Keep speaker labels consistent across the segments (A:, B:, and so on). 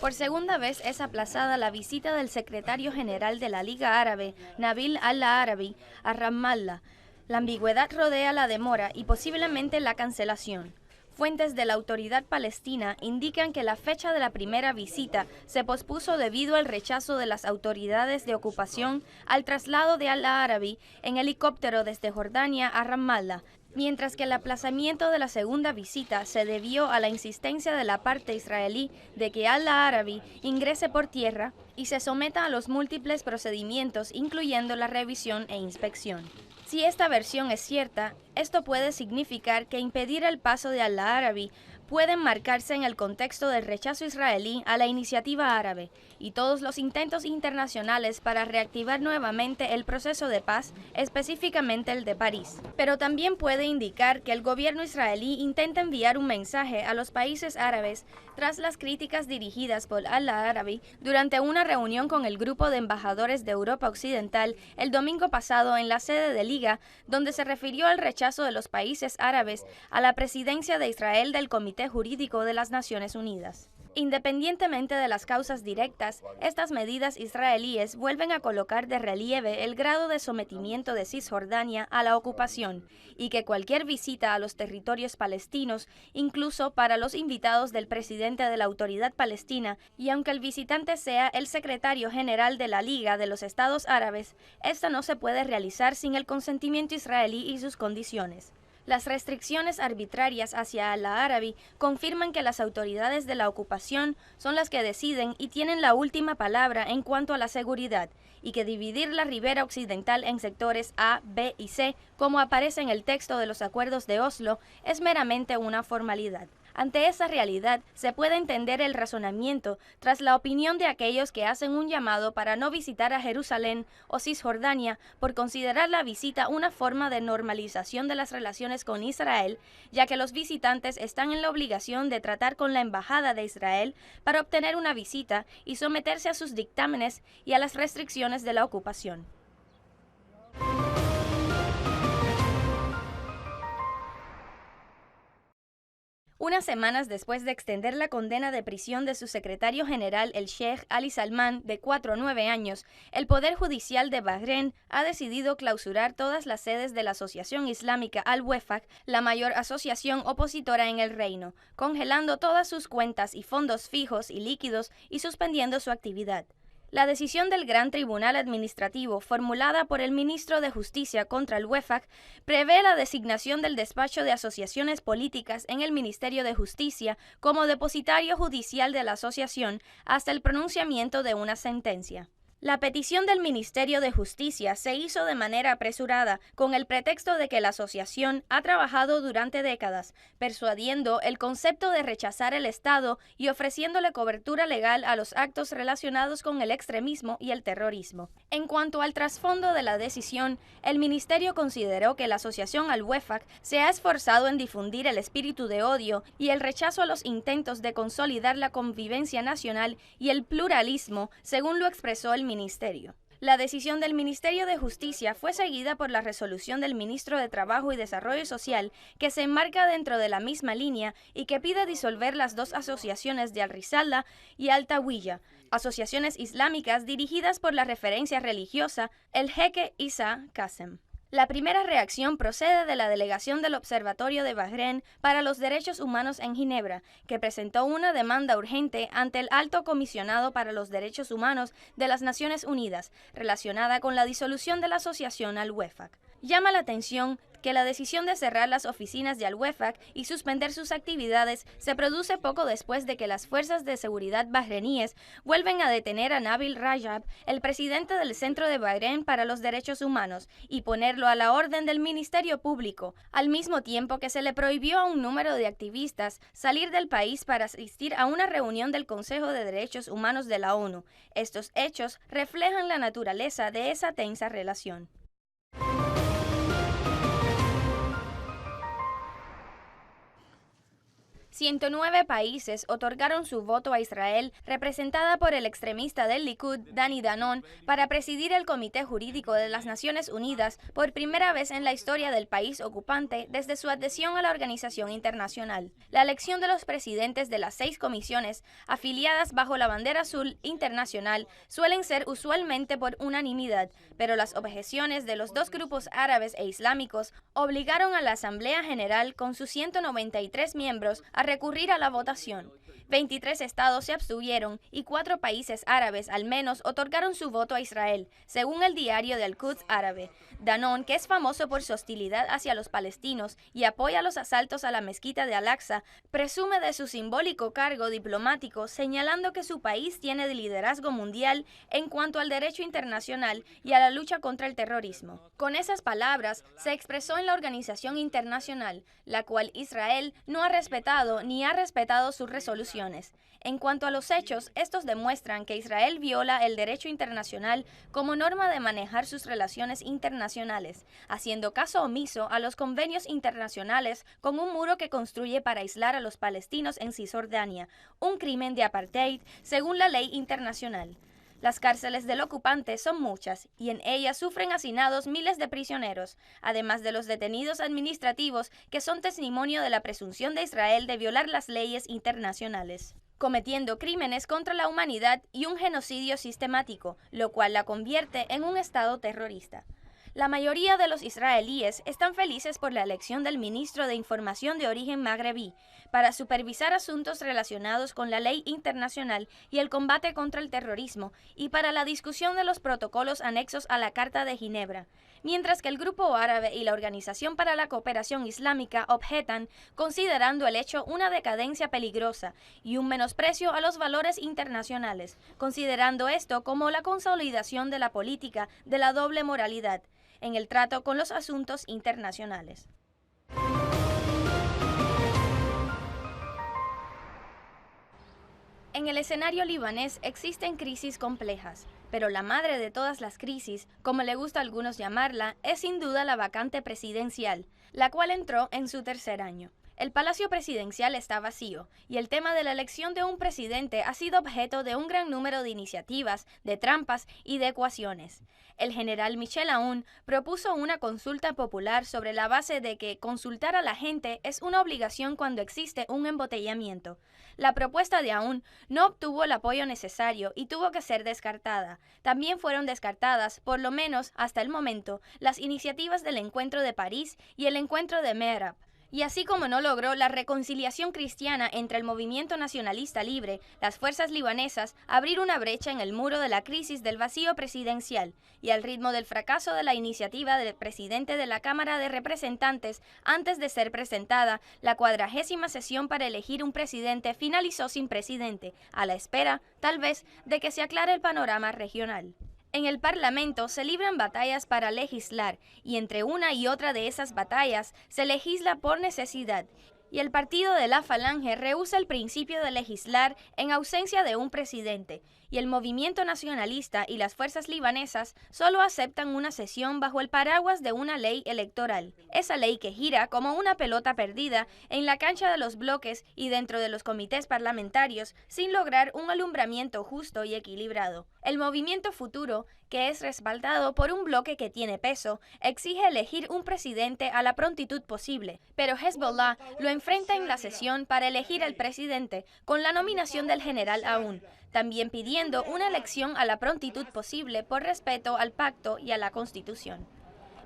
A: Por segunda vez es aplazada la visita del secretario general de la Liga Árabe, Nabil al-Arabi, a Ramallah. La ambigüedad rodea la demora y posiblemente la cancelación. Fuentes de la autoridad palestina indican que la fecha de la primera visita se pospuso debido al rechazo de las autoridades de ocupación al traslado de al-Arabi en helicóptero desde Jordania a Ramallah, mientras que el aplazamiento de la segunda visita se debió a la insistencia de la parte israelí de que al-Arabi ingrese por tierra y se someta a los múltiples procedimientos, incluyendo la revisión e inspección. Si esta versión es cierta, esto puede significar que impedir el paso de al-Arabi puede enmarcarse en el contexto del rechazo israelí a la iniciativa árabe y todos los intentos internacionales para reactivar nuevamente el proceso de paz, específicamente el de París. Pero también puede indicar que el gobierno israelí intenta enviar un mensaje a los países árabes tras las críticas dirigidas por al-Arabi durante una reunión con el grupo de embajadores de Europa Occidental el domingo pasado en la sede de Liga, donde se refirió al rechazo de los países árabes a la presidencia de Israel del Comité Jurídico de las Naciones Unidas. Independientemente de las causas directas, estas medidas israelíes vuelven a colocar de relieve el grado de sometimiento de Cisjordania a la ocupación y que cualquier visita a los territorios palestinos, incluso para los invitados del presidente de la Autoridad Palestina, y aunque el visitante sea el secretario general de la Liga de los Estados Árabes, esta no se puede realizar sin el consentimiento israelí y sus condiciones. Las restricciones arbitrarias hacia al-Arabi confirman que las autoridades de la ocupación son las que deciden y tienen la última palabra en cuanto a la seguridad, y que dividir la ribera occidental en sectores A, B y C, como aparece en el texto de los acuerdos de Oslo, es meramente una formalidad. Ante esa realidad, se puede entender el razonamiento tras la opinión de aquellos que hacen un llamado para no visitar a Jerusalén o Cisjordania por considerar la visita una forma de normalización de las relaciones con Israel, ya que los visitantes están en la obligación de tratar con la Embajada de Israel para obtener una visita y someterse a sus dictámenes y a las restricciones de la ocupación. Unas semanas después de extender la condena de prisión de su secretario general, el Sheikh Ali Salman, de 4 a 9 años, el Poder Judicial de Bahrein ha decidido clausurar todas las sedes de la Asociación Islámica Al-Wefaq, la mayor asociación opositora en el reino, congelando todas sus cuentas y fondos fijos y líquidos y suspendiendo su actividad. La decisión del Gran Tribunal Administrativo, formulada por el ministro de Justicia contra el Wefaq, prevé la designación del despacho de asociaciones políticas en el Ministerio de Justicia como depositario judicial de la asociación hasta el pronunciamiento de una sentencia. La petición del Ministerio de Justicia se hizo de manera apresurada con el pretexto de que la asociación ha trabajado durante décadas, persuadiendo el concepto de rechazar el Estado y ofreciéndole cobertura legal a los actos relacionados con el extremismo y el terrorismo. En cuanto al trasfondo de la decisión, el Ministerio consideró que la asociación Al-Wefaq se ha esforzado en difundir el espíritu de odio y el rechazo a los intentos de consolidar la convivencia nacional y el pluralismo, según lo expresó el ministerio. La decisión del Ministerio de Justicia fue seguida por la resolución del ministro de Trabajo y Desarrollo Social, que se enmarca dentro de la misma línea y que pide disolver las dos asociaciones de Al-Risala y Al-Tawiyya, asociaciones islámicas dirigidas por la referencia religiosa el jeque Isa Qasem. La primera reacción procede de la delegación del Observatorio de Bahrein para los Derechos Humanos en Ginebra, que presentó una demanda urgente ante el Alto Comisionado para los Derechos Humanos de las Naciones Unidas, relacionada con la disolución de la asociación Al-Wefaq. Llama la atención que la decisión de cerrar las oficinas de Al-Wefaq y suspender sus actividades se produce poco después de que las fuerzas de seguridad bahreníes vuelven a detener a Nabil Rajab, el presidente del Centro de Bahrein para los Derechos Humanos, y ponerlo a la orden del Ministerio Público, al mismo tiempo que se le prohibió a un número de activistas salir del país para asistir a una reunión del Consejo de Derechos Humanos de la ONU. Estos hechos reflejan la naturaleza de esa tensa relación. 109 países otorgaron su voto a Israel, representada por el extremista del Likud, Dani Danon, para presidir el Comité Jurídico de las Naciones Unidas por primera vez en la historia del país ocupante desde su adhesión a la organización internacional. La elección de los presidentes de las 6 comisiones afiliadas bajo la bandera azul internacional suelen ser usualmente por unanimidad, pero las objeciones de los 2 grupos árabes e islámicos obligaron a la Asamblea General, con sus 193 miembros, a recurrir a la votación. 23 estados se abstuvieron y 4 países árabes al menos otorgaron su voto a Israel, según el diario del Quds árabe. Danon, que es famoso por su hostilidad hacia los palestinos y apoya los asaltos a la mezquita de Al-Aqsa, presume de su simbólico cargo diplomático, señalando que su país tiene de liderazgo mundial en cuanto al derecho internacional y a la lucha contra el terrorismo. Con esas palabras, se expresó en la organización internacional, la cual Israel no ha respetado ni ha respetado sus resoluciones. En cuanto a los hechos, estos demuestran que Israel viola el derecho internacional como norma de manejar sus relaciones internacionales, haciendo caso omiso a los convenios internacionales con un muro que construye para aislar a los palestinos en Cisjordania, un crimen de apartheid según la ley internacional. Las cárceles del ocupante son muchas y en ellas sufren hacinados miles de prisioneros, además de los detenidos administrativos que son testimonio de la presunción de Israel de violar las leyes internacionales, cometiendo crímenes contra la humanidad y un genocidio sistemático, lo cual la convierte en un estado terrorista. La mayoría de los israelíes están felices por la elección del ministro de Información de origen magrebí para supervisar asuntos relacionados con la ley internacional y el combate contra el terrorismo y para la discusión de los protocolos anexos a la Carta de Ginebra, mientras que el Grupo Árabe y la Organización para la Cooperación Islámica objetan, considerando el hecho una decadencia peligrosa y un menosprecio a los valores internacionales, considerando esto como la consolidación de la política de la doble moralidad en el trato con los asuntos internacionales. En el escenario libanés existen crisis complejas, pero la madre de todas las crisis, como le gusta a algunos llamarla, es sin duda la vacante presidencial, la cual entró en su 3er año. El Palacio Presidencial está vacío, y el tema de la elección de un presidente ha sido objeto de un gran número de iniciativas, de trampas y de ecuaciones. El general Michel Aoun propuso una consulta popular sobre la base de que consultar a la gente es una obligación cuando existe un embotellamiento. La propuesta de Aoun no obtuvo el apoyo necesario y tuvo que ser descartada. También fueron descartadas, por lo menos hasta el momento, las iniciativas del Encuentro de París y el Encuentro de Mehrab. Y así como no logró la reconciliación cristiana entre el movimiento nacionalista libre, las fuerzas libanesas, abrir una brecha en el muro de la crisis del vacío presidencial, y al ritmo del fracaso de la iniciativa del presidente de la Cámara de Representantes antes de ser presentada, la 40ª sesión para elegir un presidente finalizó sin presidente, a la espera, tal vez, de que se aclare el panorama regional. En el Parlamento se libran batallas para legislar, y entre una y otra de esas batallas se legisla por necesidad, y el partido de la Falange rehúsa el principio de legislar en ausencia de un presidente, y el movimiento nacionalista y las fuerzas libanesas solo aceptan una sesión bajo el paraguas de una ley electoral. Esa ley que gira como una pelota perdida en la cancha de los bloques y dentro de los comités parlamentarios sin lograr un alumbramiento justo y equilibrado. El movimiento futuro, que es respaldado por un bloque que tiene peso, exige elegir un presidente a la prontitud posible, pero Hezbollah lo enfrenta en la sesión para elegir al presidente con la nominación del general Aoun, también pidiendo una elección a la prontitud posible por respeto al pacto y a la Constitución.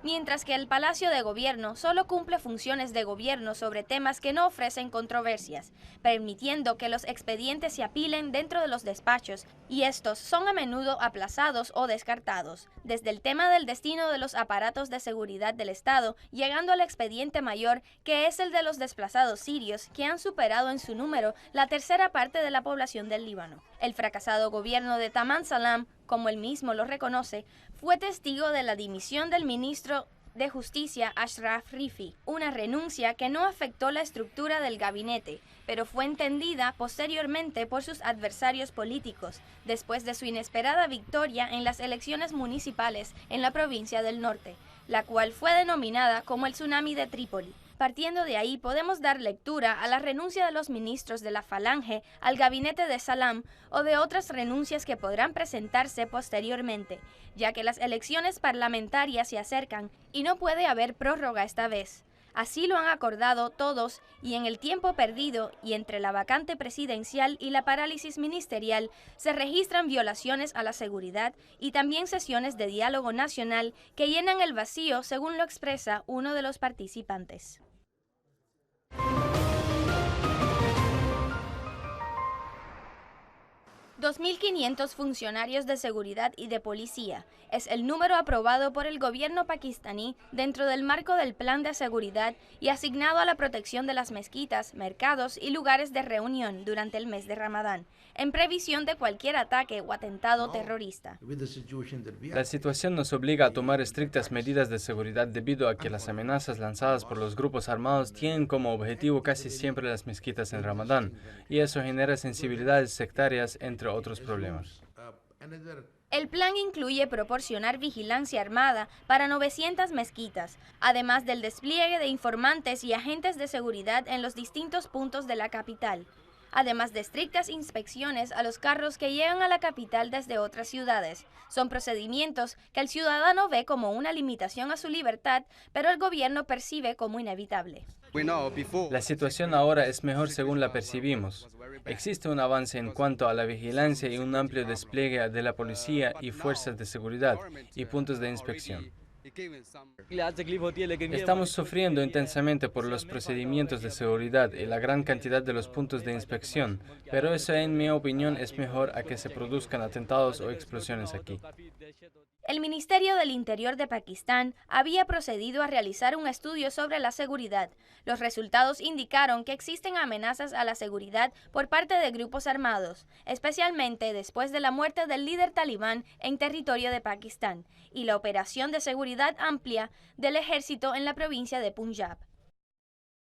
A: Mientras que el Palacio de Gobierno solo cumple funciones de gobierno sobre temas que no ofrecen controversias, permitiendo que los expedientes se apilen dentro de los despachos, y estos son a menudo aplazados o descartados, desde el tema del destino de los aparatos de seguridad del Estado, llegando al expediente mayor, que es el de los desplazados sirios, que han superado en su número la 1/3 parte de la población del Líbano. El fracasado gobierno de Tamam Salam, como él mismo lo reconoce, fue testigo de la dimisión del ministro de Justicia Ashraf Rifi, una renuncia que no afectó la estructura del gabinete, pero fue entendida posteriormente por sus adversarios políticos, después de su inesperada victoria en las elecciones municipales en la provincia del norte, la cual fue denominada como el tsunami de Trípoli. Partiendo de ahí, podemos dar lectura a la renuncia de los ministros de la Falange al gabinete de Salam o de otras renuncias que podrán presentarse posteriormente, ya que las elecciones parlamentarias se acercan y no puede haber prórroga esta vez. Así lo han acordado todos y en el tiempo perdido y entre la vacante presidencial y la parálisis ministerial se registran violaciones a la seguridad y también sesiones de diálogo nacional que llenan el vacío, según lo expresa uno de los participantes. 2.500 funcionarios de seguridad y de policía es el número aprobado por el gobierno pakistaní dentro del marco del plan de seguridad y asignado a la protección de las mezquitas, mercados y lugares de reunión durante el mes de Ramadán, en previsión de cualquier ataque o atentado terrorista.
B: La situación nos obliga a tomar estrictas medidas de seguridad debido a que las amenazas lanzadas por los grupos armados tienen como objetivo casi siempre las mezquitas en Ramadán, y eso genera sensibilidades sectarias, entre otros problemas.
A: El plan incluye proporcionar vigilancia armada para 900 mezquitas, además del despliegue de informantes y agentes de seguridad en los distintos puntos de la capital, además de estrictas inspecciones a los carros que llegan a la capital desde otras ciudades. Son procedimientos que el ciudadano ve como una limitación a su libertad, pero el gobierno percibe como inevitable.
B: La situación ahora es mejor según la percibimos. Existe un avance en cuanto a la vigilancia y un amplio despliegue de la policía y fuerzas de seguridad y puntos de inspección. Estamos sufriendo intensamente por los procedimientos de seguridad y la gran cantidad de los puntos de inspección, pero eso, en mi opinión, es mejor a que se produzcan atentados o explosiones aquí.
A: El Ministerio del Interior de Pakistán había procedido a realizar un estudio sobre la seguridad. Los resultados indicaron que existen amenazas a la seguridad por parte de grupos armados, especialmente después de la muerte del líder talibán en territorio de Pakistán y la operación de seguridad amplia del ejército en la provincia de Punjab.